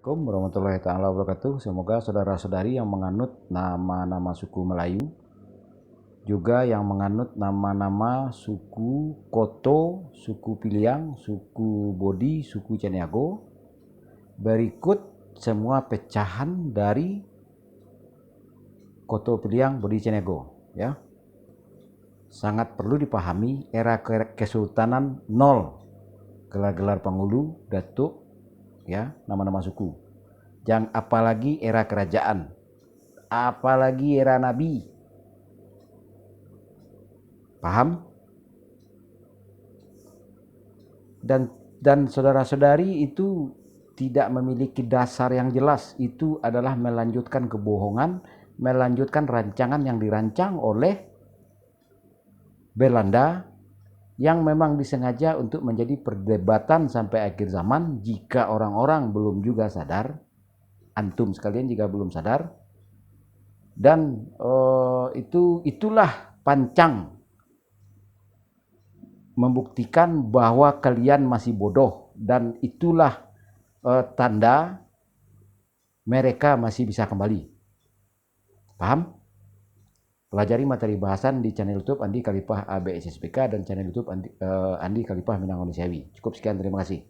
Assalamualaikum warahmatullahi taala wabarakatuh. Semoga saudara-saudari yang menganut nama-nama suku Melayu, juga yang menganut nama-nama suku Koto, suku Piliang, suku Bodi, suku Caniago, berikut semua pecahan dari Koto, Piliang, Bodi, Caniago, ya. Sangat perlu dipahami era kesultanan nol, gelar-gelar Pangulu, Datuk, ya, nama-nama suku. Jangan apalagi era kerajaan, apalagi era nabi. Paham? Dan saudara-saudari itu tidak memiliki dasar yang jelas. Itu adalah melanjutkan kebohongan, melanjutkan rancangan yang dirancang oleh Belanda yang memang disengaja untuk menjadi perdebatan sampai akhir zaman. Jika orang-orang belum juga sadar, antum sekalian jika belum sadar, dan itulah pancang membuktikan bahwa kalian masih bodoh, dan itulah tanda mereka masih bisa kembali. Paham? Pelajari materi bahasan di channel YouTube Andi Khalifah ABSSPK dan channel YouTube Andi Khalifah Minang Manusiawi. Cukup sekian, terima kasih.